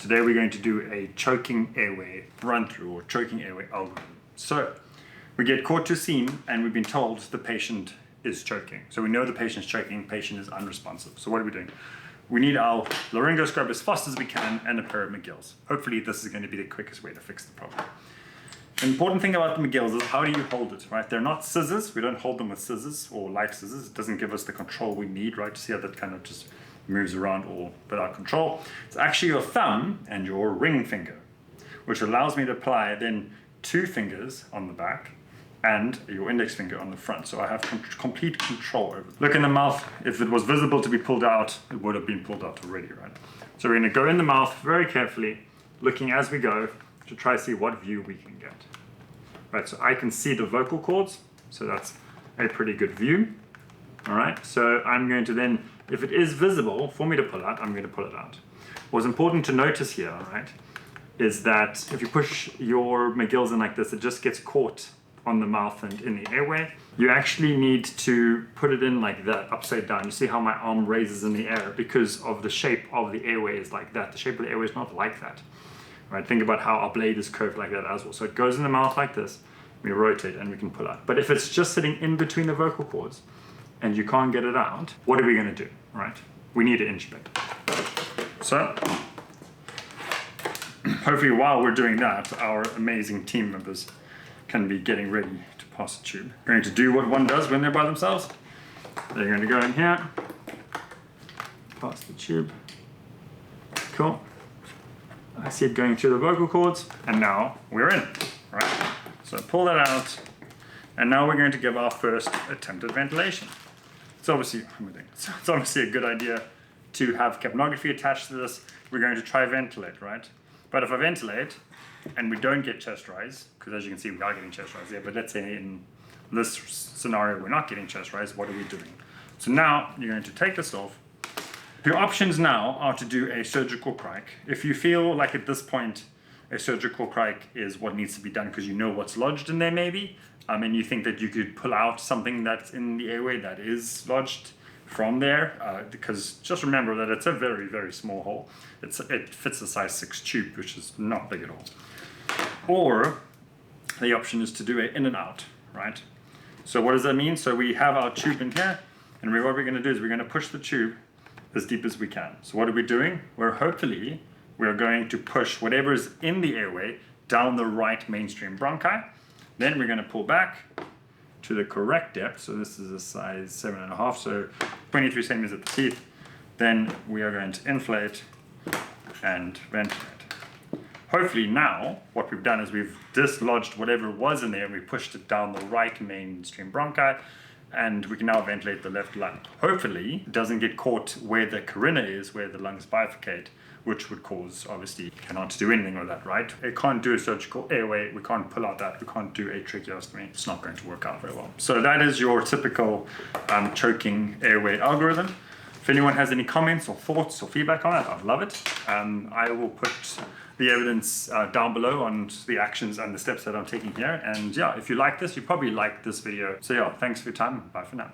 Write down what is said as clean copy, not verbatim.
Today we're going to do a choking airway run through or choking airway algorithm. So we get caught to scene and we've been told the patient is choking. So we know the patient's choking, patient is unresponsive. So what are we doing? We need our laryngoscope as fast as we can and a pair of Magills. Hopefully this is going to be the quickest way to fix the problem. The important thing about the Magills is how do you hold it, right? They're not scissors. We don't hold them with scissors or life scissors. It doesn't give us the control we need, right? To see how that kind of just moves around all without control. It's actually your thumb and your ring finger, which allows me to apply then 2 fingers on the back and your index finger on the front. So I have complete control over it. Look in the mouth. If it was visible to be pulled out, it would have been pulled out already, right? So we're going to go in the mouth very carefully, looking as we go to try to see what view we can get. Right, so I can see the vocal cords, so that's a pretty good view. All right, so I'm going to then, if it is visible for me to pull out, I'm going to pull it out. What's important to notice here, all right, is that if you push your Magills in like this, it just gets caught on the mouth and in the airway. You actually need to put it in like that, upside down. You see how my arm raises in the air because of the shape of the airway is like that. The shape of the airway is not like that. Right, think about how our blade is curved like that as well. So it goes in the mouth like this, we rotate and we can pull out. But if it's just sitting in between the vocal cords and you can't get it out, what are we going to do, right? We need to intubate. So hopefully while we're doing that, our amazing team members can be getting ready to pass the tube. We're going to do what one does when they're by themselves. They're going to go in here, pass the tube. Cool. I see it going through the vocal cords, and now we're in, right? So pull that out, and now we're going to give our first attempt at ventilation. It's obviously a good idea to have capnography attached to this. We're going to try ventilate, right? But if I ventilate and we don't get chest rise, because as you can see we are getting chest rise there, but let's say in this scenario we're not getting chest rise, what are we doing? So now you're going to take this off. Your options now are to do a surgical crike. If you feel like at this point a surgical crike is what needs to be done because you know what's lodged in there maybe, and you think that you could pull out something that's in the airway that is lodged from there, because just remember that it's a very, very small hole. It fits a size 6 tube, which is not big at all. Or the option is to do an in and out, right? So what does that mean? So we have our tube in here, and what we're going to do is we're going to push the tube as deep as we can. So what are we doing? We're going to push whatever is in the airway down the right mainstream bronchi. Then we're going to pull back to the correct depth. So this is a size 7.5, so 23 centimeters at the teeth. Then we are going to inflate and ventilate. Hopefully now what we've done is we've dislodged whatever was in there and we pushed it down the right mainstream bronchi, and we can now ventilate the left lung. Hopefully it doesn't get caught where the carina is, where the lungs bifurcate, which would cause, obviously, cannot do anything with that, right? It can't do a surgical airway, we can't pull out that, we can't do a tracheostomy. It's not going to work out very well. So that is your typical choking airway algorithm. If anyone has any comments or thoughts or feedback on it, I'd love it. I will put the evidence down below on the actions and the steps that I'm taking here. And yeah, if you like this, you probably like this video. So yeah, thanks for your time. Bye for now.